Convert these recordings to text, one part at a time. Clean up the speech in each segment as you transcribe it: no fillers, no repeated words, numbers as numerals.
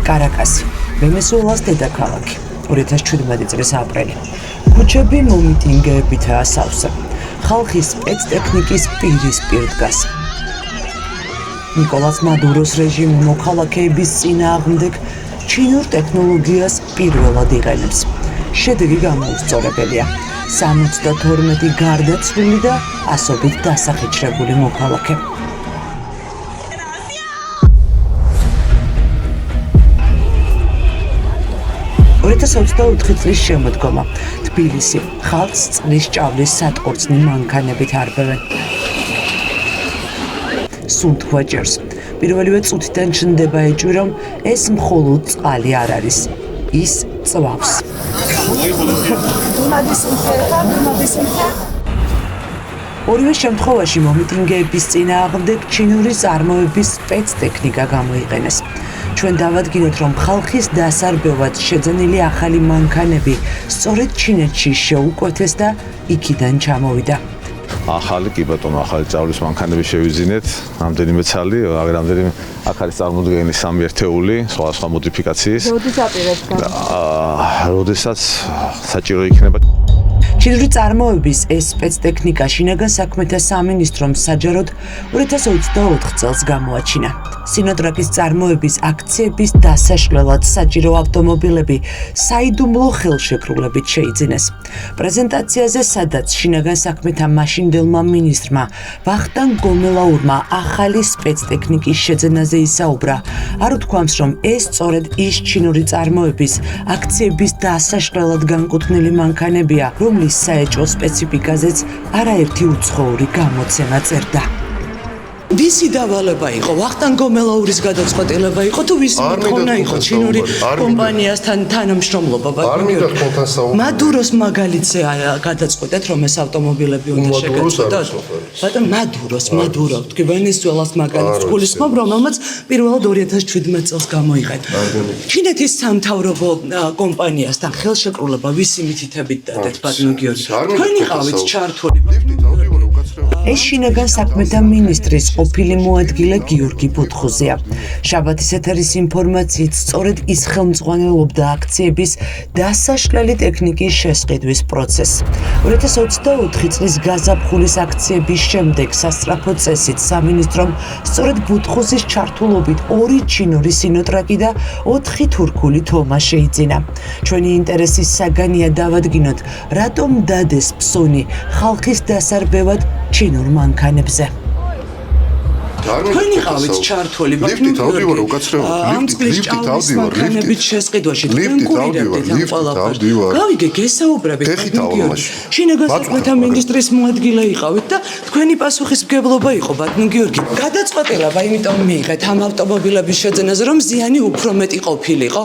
კარაკასი, ვენესუელას დედაქალაქი, 2017 წლის აპრილი. ქუჩები მომიტინგეებითაა სავსე. ხალხი სპეცტექნიკის პირისპირ დგას. ნიკოლას მადუროს რეჟიმი მოქალაქეების წინააღმდეგ ჩინურ ტექნოლოგიას პირველად იყენებს. შედეგი გამოუსწორებელია. 72 გარდაცვლილი და ასობით დასახიჩრებული მოქალაქე. 2024 წლის შემოდგომა. თბილისი ხალხს წყლის ჭავლის სატყორცნი მანქანებით არბევენ. სუნთქვა ჭერს. პირველივე წუთიდან ჩნდება ეჭვი, რომ ეს მხოლოდ წყალი არ არის. ის წვავს. ორივე შემთხვევაში მომიტინგეების წინააღმდეგ ჩინური წარმოების სპეცტექნიკა გამოიყენეს. ჩვენ დავადგინოთ, რომ ხალხის დასარბევად შეძენილი ახალი მანქანები სწორედ ჩინეთში შეუკვეთეს და იქიდან ჩამოვიდა. ახალი კი ბატონო, ახალი წავლის მანქანები შევიძინეთ, რამდენიმე ცალი, რამდენიმე აქ არის წარმოდგენილი 3 ერთეული, სხვა მოდიფიკაციის. როდის აპირებს როდესაც საჭირო იქნება. ჩინური წარმოების ეს სპეცტექნიკა შინაგან საქმეთა სამინისტრომ საჯაროდ 2024 წელს გამოაჩინა. სინოტრაკის წარმოების აქციების დასაშლელად საჭირო ავტომობილები საიდუმლო ხელშეკრულებით შეიძინეს. პრეზენტაციაზე, სადაც შინაგან საქმეთა მაშინდელმა მინისტრმა ვახტანგ გომელაურმა ახალი სპეცტექნიკის შეძენაზე ისაუბრა, არ უთქვამს, რომ ეს სწორედ ის ჩინური წარმოების აქციების დასაშლელად განკუთვნილი მანქანებია, რომლის საეჭვო სპეციფიკაზეც არაერთი უცხოური გამოცემა წერდა. ვისი დავალება იყო? ვახტანგ გომელაურის გადაწყვეტილება იყო თუ ვისი მოთხოვნა იყო ჩინური კომპანიასთან თანამშრომლობა? მადუროს მაგალითზე გადაწყვეტეთ, რომ ეს ავტომობილები უნდა შეგეწყვეტოთ? ბატონ მადურო, თქვი ვენესუელას მაგალითს გულისხმობ, რომელმაც პირველად 2017 წელს გამოიყენა. ჩინეთის სამთავრობო კომპანიასთან ხელშეკრულება ვისი მითითებით დადეთ, ბატონ გიორგი? თქვენ იყავით ჩართული? ეს შინაგან საქმეთა მინისტრის ყოფილი მოადგილე გიორგი ბოთხოზეა. შაბათის ეთერის ინფორმაციით, სწორედ ის ხელმძღვანელობდა აქციების დასაშლელი ტექნიკის შესყიდვის პროცესს. 2024 წლის გაზაფხულის აქციების შემდეგ სასწრაფო წესით სამინისტრომ სწორედ ბოთხოზის ჩართულობით 2 ჩინური სინოტრაკი და 4 თურქული თომა შეიძინა. ჩვენი ინტერესის საგანია დავადგინოთ, რატომ დადეს ფსონი ხალხის დასარბევად ჩინურ მანქანებზე. თქვენ იყავით ჩართული, ლიფტით ავდივარ, უკაცრეულ ლიფტით ავდივარ, მანქანებით შესყიდვაში თქვენ კურირებდით ამ ყველაფერს. გავიგე, გესაუბრებით, შინაგან საქმეთა მინისტრის მოადგილე იყავით და თქვენი პასუხისმგებლობა იყო, ბატონ გიორგი. გადაწყვეტილება იმიტომ მიიღეთ ამ ავტომობილების შეძენაზე, რომ ზიანი უფრო მეტი ყოფილიყო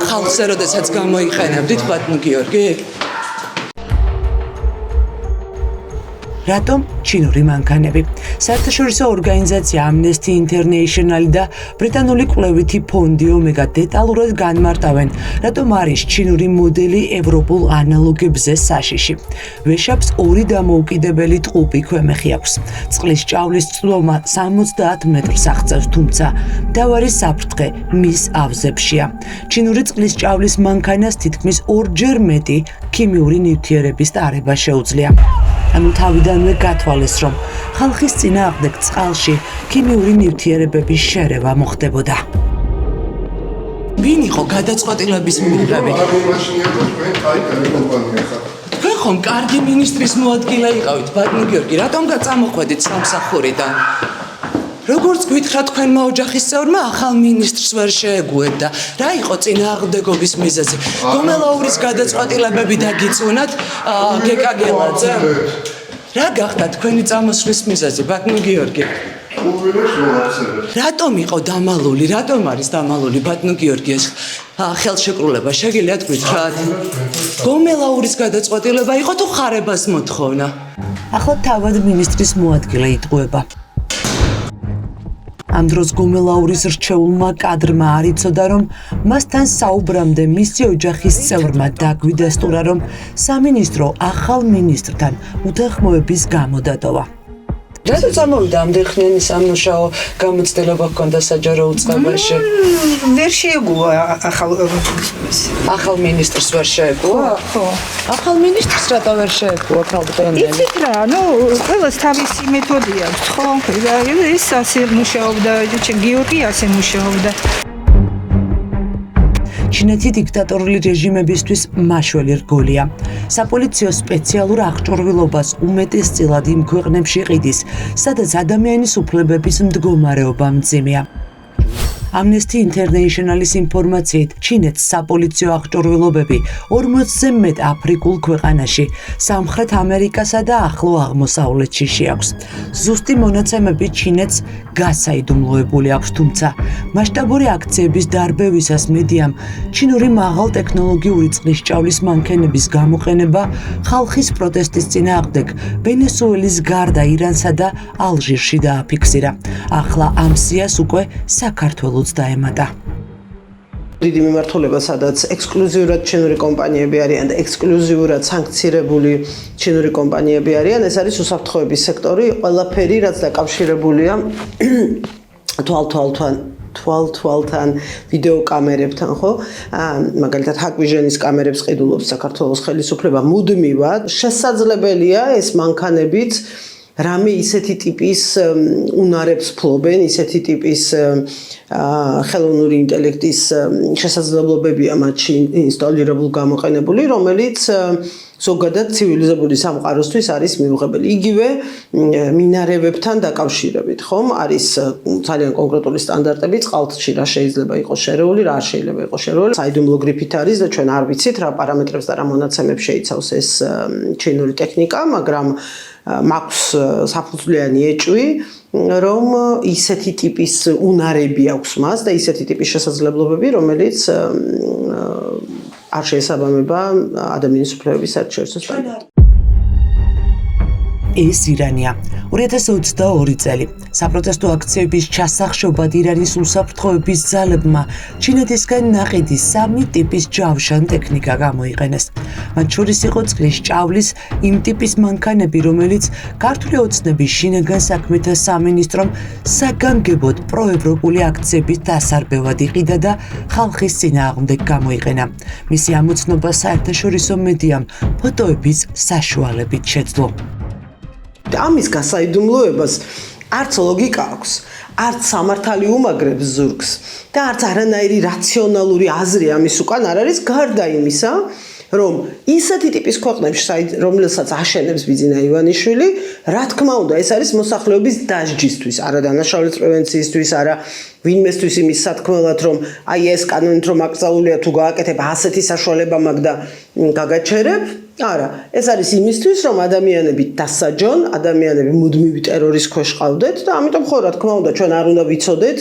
ხალხზე, როდესაც გამოიყენებდით, ბატონ გიორგი. რატომ ჩინური მანქანები? საერთაშორისო ორგანიზაცია Amnesty International და ბრიტანული კვლევითი ფონდი Omega დეტალურად განმარტავენ, რატომ არის ჩინური მოდელი ევროპულ ანალოგებზე საშიში. ვეშაპს 2 დამოუკიდებელი ტყუპი ქვემეხი აქვს. წყლის ჭავლის წვდომა 70 მეტრს აღწევს, თუმცა მდავარი საფრთხე მის ავზებშია. ჩინური წყლის ჭავლის მანქანას თითქმის 2-ჯერ მეტი ქიმიური ნივთიერების ტარება შეუძლია. ანუ თავიდანვე გათვალეს, რომ ხალხის წინააღმდეგ წყალში ქიმიური ნივთიერებების შერევა მოხდებოდა. ვინ იყო გადაწყვეტილების მიღები? თქვენ ხომ კარგი მინისტრის მოადგილე იყავით, ბატონ გიორგი, რატომ გაწამოხვედით სამსახურიდან? როგორც გითხრათ თქვენმა ოჯახის წევრმა, ახალ მინისტრს ვერ შეეგუეთ და რა იყო წინააღმდეგობის მიზეზი? გომელაურის გადაწყვეტილებები დაგიწუნათ გეკაგელაძე? რა გახდა თქვენი წამოსვლის მიზეზი, ბატონ გიორგი? რატომ იყო დამალული, რატომ არის დამალული, ბატონ გიორგი, ეს ხელშეკრულება? შეგიძლიათ გითხრათ? გომელაურის გადაწყვეტილება იყო თუ ხარებას მოთხოვნა? ახლა თავად მინისტრის მოადგილე იტყუება. ამ დროს გომელაურის რჩეულმა კადრმა არ იცოდა, რომ მასთან საუბრამდე მისი ოჯახის წევრმა დაგვიდესტურა, რომ სამინისტრო ახალ მინისტრთან უთანხმოების გამო დატოვა. რატო წამოვიდა ამდენ ხნიანი სამუშაო გამოცდილება ჰქონდა საჯარო უწყებაში? ვერ შეეგუა ახალ მინისტრს ვერ შეეგუა? ხო. ახალ მინისტრს რატო ვერ შეეგუა ქალბატონელი? იცით რა, ყველას თავისი მეთოდი აქვს, ხო? ეს ასე მუშაობდა, გიორგი ასე მუშაობდა. ჩინეთი დიქტატორული რეჟიმებისთვის მაშველი რგოლია. საპოლიციო სპეციალურ აღჭურვილობას უმეტესწილად იმ ქვეყნებში ყიდის, სადაც ადამიანის უფლებების მდგომარეობა მძიმეა. Amnesty International-ის ინფორმაციით, ჩინეთს საპოლიციო აღჭურვილობები 40-ზე მეტ აფრიკულ ქვეყანაში, სამხრეთ ამერიკასა და ახლო აღმოსავლეთში შეაქვს. ზუსტი მონაცემები ჩინეთს გასაიდუმლოებული აქვს, თუმცა მასშტაბური აქციების დარბევისას მედიამ ჩინური მაღალ ტექნოლოგიური წყლისჭავლის მანქანების გამოყენება ხალხის პროტესტის წინააღმდეგ ვენესუელის გარდა ირანსა და ალჟირში დააფიქსირა. ახლა ამ სიას უკვე საქართველოს დაემატა. დიდი მიმართულება, სადაც ექსკლუზიურად ჩინური კომპანიები არიან და ექსკლუზიურად სანქცირებული ჩინური კომპანიები არიან, ეს არის უსაფრთხოების სექტორი, ყველაფერი, რაც დაკავშირებულია თვალთან ვიდეო კამერებთან, ხო? მაგალითად Hikvision-ის კამერებს ყიდულობს საქართველოს ხელისუფლება მუდმივად. შესაძლებელია ეს მანქანებიც რამე ისეთი ტიპის უნარებს ფლობენ, ისეთი ტიპის ხელოვნური ინტელექტის შესაძლებლობებია მათში ინსტალირებული გამოყენებული, რომელიც ზოგადად ცივილიზებული სამყაროსთვის არის მიუღებელი. იგივე მინარევებთან დაკავშირებით, ხომ? არის ძალიან კონკრეტული სტანდარტები, წყალში რა შეიძლება იყოს შერეული, რა არ შეიძლება იყოს შერეული. საიდუმლო გრიფით არის და ჩვენ არ ვიცით რა პარამეტრებს და რა მონაცემებს შეიცავს ეს ჩინური ტექნიკა, მაგრამ მაქვს საფუძვლიანი ეჭვი, რომ ისეთი ტიპის უნარები აქვს მას და ისეთი ტიპის შესაძლებლობები, რომელიც არ შეესაბამება ადამიანის უფლებების საერთაშორისო სტანდარტებს. ეს ირანია. 2022 წელი. საპროტესტო აქციების ჩასახშობად ირანის უსაფრთხოების ძალებმა ჩინეთისგან ნაყიდი 3 ტიპის ჯავშან ტექნიკა გამოიყენეს. მათ შორის იყო წყლის ჭავლის იმ ტიპის მანქანები, რომელიც ქართული ოცნების შინაგან საქმეთა სამინისტრომ საგანგებოდ პროევროპული აქციების დასარბევად იყიდა და ხალხის წინააღმდეგ გამოიყენა. მისი ამოცნობა საერთაშორისო მედიამ ფოტოების საშუალებით შეძლო. ამის გასაიდუმლოებას არც ლოგიკა აქვს, არც სამართალი უმაგრებს ზურგს და არც არანაირი რაციონალური აზრი ამის უკან არ არის, გარდა იმისა, რომ ისეთი ტიპის ქვეყნებში, რომელსაც აშენებს ბიძინა ივანიშვილი, რა თქმა უნდა, ეს არის მოსახლეობის დასჯისთვის, არა დანაშაულის პრევენციისთვის, არა ვინმესთვის იმის სათქმელად, რომ აი ეს კანონით რომ აკრძალულია თუ გააკეთებ ასეთი საშუალება მაქვს და გაგაჩერებ. არა, ეს არის იმისთვის, რომ ადამიანები დასაჯონ, ადამიანები მუდმივი ტერორის ქვეშ ყავდეთ და ამიტომ ხო რა თქმა უნდა ჩვენ არ უნდა ვიცოდეთ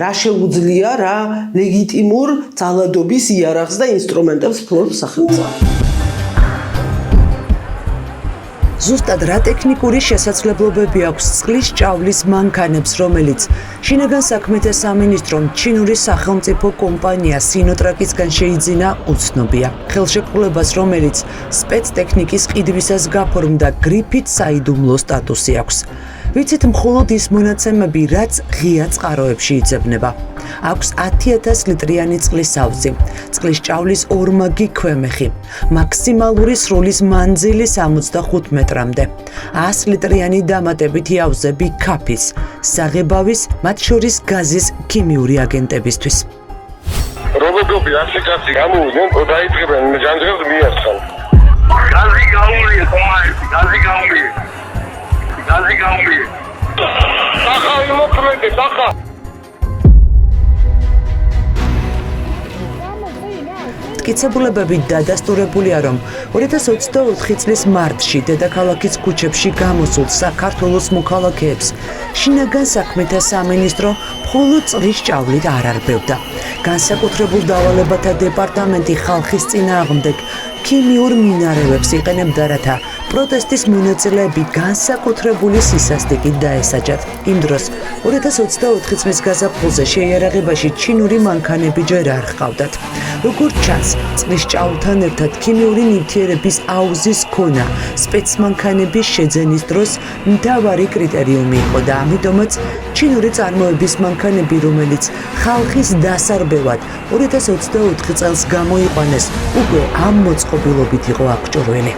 რა შეუძლია რა ლეგიტიმურ ძალადობის იარაღს და ინსტრუმენტებს ფლობს სახელმწიფო. ზუსტად რა ტექნიკური შესაძლებლობები აქვს წყლის ჭავლის მანქანებს, რომელიც შინაგან საქმეთა სამინისტრომ ჩინური სახელმწიფო კომპანია Sinotruk-ისგან შეიძინა, უცნობია. ხელშეკრულებას, რომელიც სპეცტექნიკის ყიდვისას გაფორმდა, გრიფით საიდუმლო სტატუსი აქვს. ვიცით მხოლოდ ის მონაცემები, რაც ღია წყაროებში იძებნება. აქვს 10,000 ლიტრიანი წყლის ავზი, წყლის ჭავლის ორმაგი ქვემეხი, მაქსიმალური სროლის მანძილი 65 მეტრამდე, 100 litrიანი დამატებითი ავზები ქაფის, საღებავის, მათ შორის გაზის ქიმიური აგენტებისთვის. რობოტები ასიკაცი გამოვიდნენ, დაიწყებენ ჯანჯღებს მიარცხან. გაზი გაუვიე, გაზი გაუვიე. გაზი გაუვიე. სახა იმოქმედე, სახა. მტკიცებულებები დადასტურებულია, რომ 2024 წლის მარტში დედაქალაქის ქუჩებში გამოსულ საქართველოს მოქალაქეებს შინაგან საქმეთა სამინისტრო მხოლოდ წყლის ჭავლით არ არბევდა. განსაკუთრებულ დავალებათა დეპარტამენტი ხალხის წინააღმდეგ ქიმიურ მინარევებს იყენებდა, რათა პროტესტის მონაწილეები განსაკუთრებული სისასტიკით დაესაჯათ. იმ დროს 2024 წლის გაზაფხულზე შეიარაღებაში ჩინური მანქანები ჯერ არ ჰყავდათ. როგორც ჩანს, წყლის ჭაობთან ერთად ქიმიური ნივთიერების აუზის ქონა სპეცმანქანების შეძენის დროს მთავარი კრიტერიუმი იყო და ამიტომაც ჩინური წარმოების მანქანები, რომელიც ხალხის დასარბევად 2024 წელს გამოიყვანეს, უკვე ამ მოწყობილობით იყო აღჭურვილი.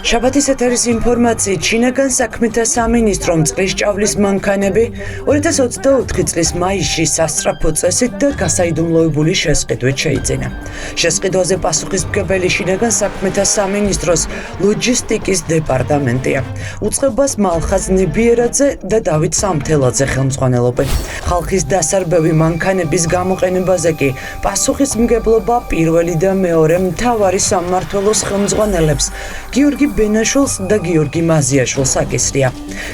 შაბათის ეთერის ინფორმაციით, ჩინაგან საქმეთა სამინისტრომ წყლის ჭავლის მანქანები 2024 წლის მაისში სასწრაფო წესით და გასაიდუმლოებული შესყიდვით შეიძინა. შესყიდვაზე პასუხისმგებელი ჩინაგან საქმეთა სამინისტროს ლოჯისტიკის დეპარტამენტია. უწყებას მალხაზ ნებიერაძე და დავით სამთელაძე ხელმძღვანელობენ. ხალხის დასარბევი მანქანების გამოყენებაზე კი პასუხისმგებლობა პირველი და მეორე მთავარი სამმართველოს ხელმძღვანელებს გიორგი ბენაშვილს და გიორგი მაზიაშვილს აკისრია.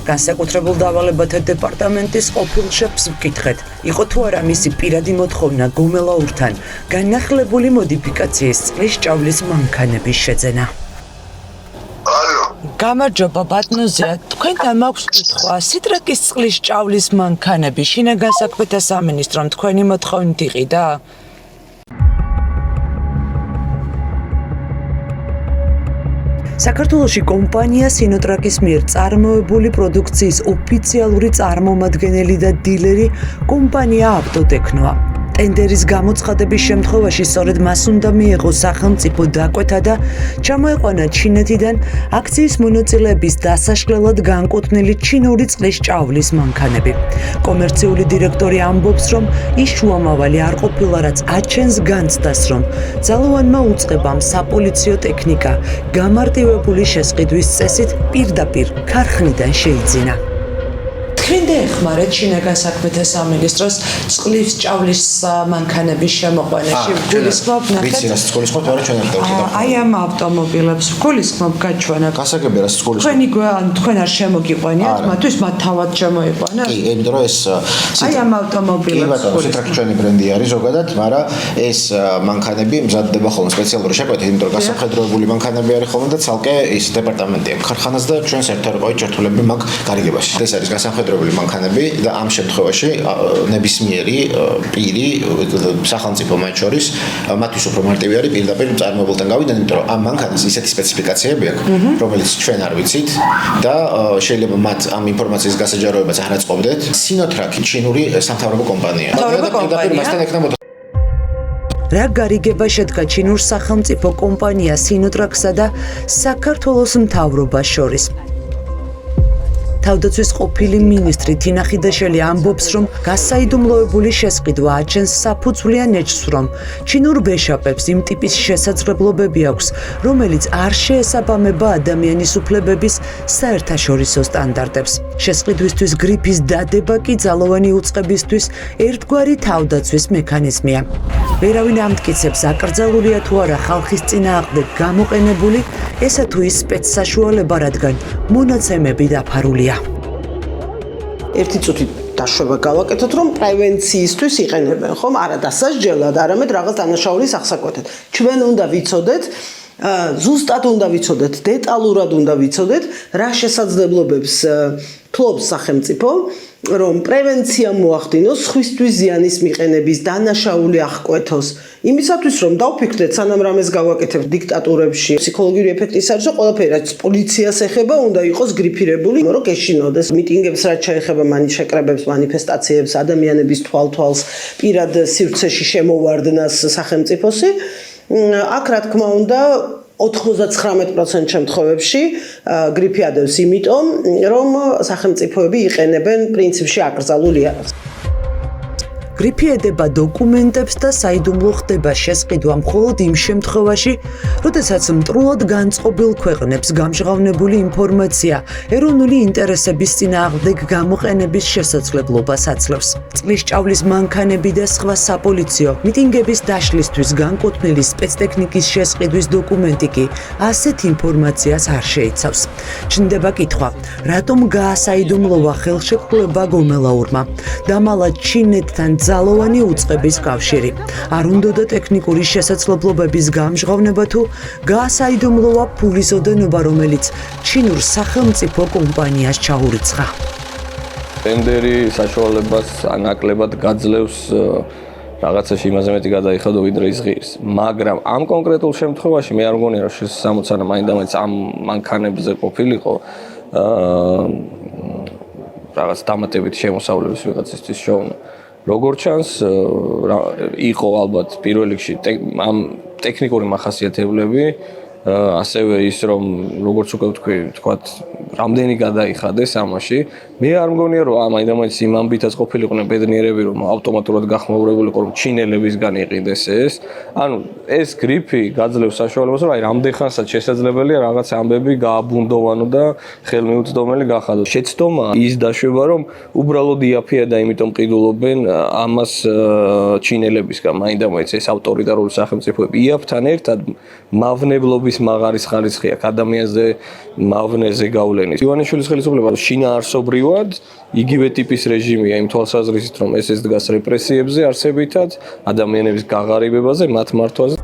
განსაკუთრებულ დავალებათა დეპარტამენტის ყოფილ შეფს ვკითხეთ, იყო თუ არა მისი პირადი მოთხოვნა გომელაურთან განახლებული მოდიფიკაციის წყლის ჭავლის მანქანების შეძენა. გამარჯობა ბატონოზია, თქვენთან მაქვს კითხვა, სიტრაკის წყლის ჭავლის მანქანები შინაგან საქმეთა სამინისტრომ თქვენი მოთხოვნით იყიდა? საქართველოში კომპანია სინოტრაკის მიერ წარმოებული პროდუქციის ოფიციალური წარმომადგენელი და დილერი კომპანია ავტოტექნოა. ტენდერის გამოცხადების შემთხვევაში სწორედ მას უნდა მიეღოს სახელმწიფო დაკვეთა და ჩამოეყვანა ჩინეთიდან აქციის მონაწილეების დასაშლელად განკუთვნილი ჩინური წყლის ჭავლის მანქანები. კომერციული დირექტორი ამბობს, რომ ის შუამავალი არ ყოფილა, რაც აჩენს განცდას, რომ ძალოვანმა უწყებამ საპოლიციო ტექნიკა გამარტივებული შესყიდვის წესით პირდაპირ ქარხნიდან შეიძინა. თქვენ ეხმარეთ შინაგან საქმეთა სამინისტროს წყლის ჭავლის მანქანების შემოყვანაში. გულისხმობ ნახეთ. ვიცი რა გულისხმობ, არა ჩვენ არ დავხდა. აი ამ ავტომობილებს გულისხმობ გაჩვენა. გასაგებია რა გულისხმობ. თქვენ არ შემოგიყვანიათ, მათთვის მათ თავად შემოიყვანათ? კი, იმიტომ რომ ეს აი ამ ავტომობილებს. კი ბატონო, სიტრაკი ჩვენი ბრენდი არის ზოგადად, მაგრამ ეს მანქანები მზადდება ხოლმე სპეციალური შეკვეთით, იმიტომ რომ გასაფხედროებული მანქანები არის ხოლმე და ცალკე ის დეპარტამენტი აქვს ქარხანას და ჩვენ საერთოდ ჩართულები მაქვს გარიგებაში. ეს არის გასაფხედროებული მანქანები და ამ შემთხვევაში ნებისმიერი პირი სახელმწიფო მათ შორის მათთვის უფრო მარტივი არის პირდაპირ წარმოებულთან გავიდნენ, იმიტომ რომ ამ მანქანის ისეთი სპეციფიკაციები აქვს, რომელიც ჩვენ არ ვიცით და შეიძლება მათ ამ ინფორმაციის გასაჯაროებას არ აწყობდეთ. სინოტრაკი ჩინური სამთავრობო კომპანია. რა გარიგება შედგა ჩინურ სახელმწიფო კომპანია სინოტრაქსა და საქართველოს მთავრობას შორის? თავდაცვის ყოფილი მინისტრი თინა ხიდაშელი ამბობს, რომ გასაიდუმლოებული შესყიდვა აჩენს საფუძვლიან ეჭვს, რომ ჩინურ ბეშაპებს იმ ტიპის შესაძლებლობები აქვს, რომელიც არ შეესაბამება ადამიანის უფლებების საერთაშორისო სტანდარტებს. შესყიდვისთვის გრიფის დადება კი ძალოვანი უწყებისთვის ერთგვარი თავდაცვის მექანიზმია. ვერავინ ამტკიცებს, აკრძალულია თუ არა ხალხის წინააღმდეგ გამოყენებული ესა თუ ის სპეცსაშუალება, რადგან მონაცემები დაფარულია. ერთი წუთი დაშვება გავაკეთოთ, რომ პრევენციისთვის იყენებენ, ხომ? არა დასასჯელად, არამედ რაღაც დანაშაულის აღსაკვეთად. ჩვენ უნდა ვიცოდეთ, ზუსტად უნდა ვიცოდეთ, დეტალურად უნდა ვიცოდეთ, რა შესაძლებლობებს ფლობს სახელმწიფო, რომ პრევენცია მოახდინოს, სხვისთვის ზიანის მიყენების დანაშაული აღკვეთოს. იმისათვის რომ დავფიქრდეთ, სანამ რამეს გავაკეთებთ დიქტატურებში, ფსიქოლოგიური ეფექტის არის, რომ ყველაფერი რაც პოლიციას ეხება, უნდა იყოს გრიფირებული, რომ გეშინოდეს. მიტინგებს რაც შეეხება მანიშეკრებებს, მანიფესტაციებს, ადამიანების თვალთვალს პირად სივრცეში შემოვარდნას სახელმწიფოსი, აქ რა თქმა უნდა 99% შემთხვევებში გრიფი ადევს, იმიტომ რომ სახელმწიფოები იყენებენ პრინციპში აკრძალული არას. გრიფი ედება დოკუმენტებს და საიდუმლო ხდება შესყიდვა მხოლოდ იმ შემთხვევაში, როდესაც მტრულად განწყობილ ქვეყნებს გამჟღავნებული ინფორმაცია ეროვნული ინტერესების წინააღმდეგ გამოყენების შესაძლებლობას აძლევს. წყლის ჭავლის მანქანები და სხვა საპოლიციო მიტინგების დაშლისთვის განკუთვნილი სპეცტექნიკის შესყიდვის დოკუმენტი კი ასეთ ინფორმაციას არ შეიცავს. ჩნდება კითხვა, რატომ გაასაიდუმლოა ხელშეკრულება გომელაურმა და მალად ჩინეთთან ძალოვანი უწყების კავშირი. არ უნდოდა ტექნიკური შესაძლებლობების გამჟღავნება თუ გაასაიდუმლოა ფულის ოდენობა, რომელიც ჩინურ სახელმწიფო კომპანიას ჩაურიცხა. ტენდერი საშუალებას ნაკლებად გაძლევს რაღაცაში იმაზე მეტი გადაიხადო ვიდრე ის ღირს, მაგრამ ამ კონკრეტულ შემთხვევაში მე არ მგონია რომ 60 მაინდამაინც ამ მანქანებზე ყოფილიყო რაღაც დამატებითი შემოსავლების ვიღაცისთვის შოვნა. როგორც ჩანს, იყო ალბათ პირველ რიგში ამ ტექნიკური მახასიათებლები, ასევე ის რომ როგორც უკვე ვთქვათ, რამდენი გადაიხადეს ამაში. მე არ მგონია რომ მაინდამაინც იმ ამბითაც ყოფილიყვნენ ბედნიერები, რომ ავტომატურად გახმაურებულიყო რომ ჩინელებისგან იყიდეს ეს. ანუ ეს გრიფი გაძლევს საშუალებას, რომ აი რამდენხანსაც შესაძლებელია რაღაც ამბები გააბუნდოვანო და ხელმიუწვდომელი გახადო. შეცდომა ის დაშვება, რომ უბრალოდ იაფია და იმიტომ ყიდულობენ ამას ჩინელებისგან, მაინდამაინც ეს ავტორიტარული სახელმწიფოები იაფთან ერთად მავნებლობის მაღარის ხარისხი აქვს ადამიანზე მავნეზე გავლენის. ივანიშვილის ხელისუფლება შინაარსობრივად იგივე ტიპის რეჟიმია იმ თვალსაზრისით, რომ ეს დგას რეპრესიებზე არსებითად, ადამიანების გაღარიბებაზე, მათ მართვაზე.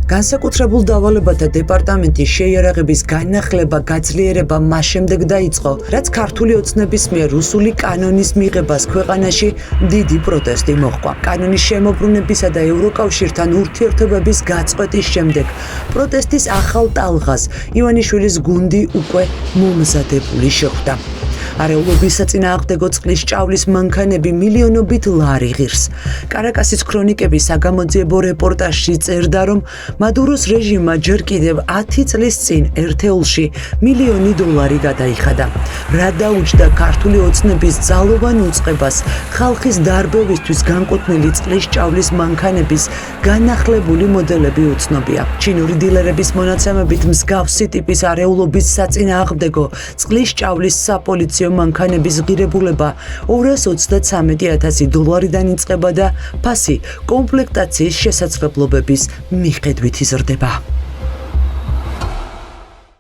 განსაკუთრებულ დავალებათა დეპარტამენტის შეიარაღების განახლება გაძლიერება მას შემდეგ დაიწყო, რაც ქართული ოცნების მიერ რუსული კანონის მიღებას ქვეყანაში დიდი პროტესტი მოჰყვა. კანონის შემოbrunებისა და ევროკავშირთან ურთიერთობების გაწყვეტის შემდეგ პროტესტის ახალ ტალღას ივანიშვილის გუნდი უკვე მომზადებული შეხვდა. არეულობის საწინააღმდეგო წყლის ჭავლის მანქანები მილიონობით ლარი ღირს. კარაკასის ქრონიკების საგამოძიებო რეპორტაჟში წერდა, რომ მადუროს რეჟიმმა ჯერ კიდევ 10 წლის წინ ერთეულში $1,000,000 გადაიხადა. რა დაუჯდა ქართული ოცნების ძალოვან უწყებას ხალხის დარბევისთვის განკუთვნილი წყლის ჭავლის მანქანების განახლებული მოდელები უცნობია. ჩინური დილერების მონაცემებით მსგავსი ტიპის არეულობის საწინააღმდეგო წყლის ჭავლის საპოლიციო მანქანების ღირებულება $233,000-დან იწყება და ფასი კომპლექტაციის შესაძლებლობების მიხედვით იზრდება.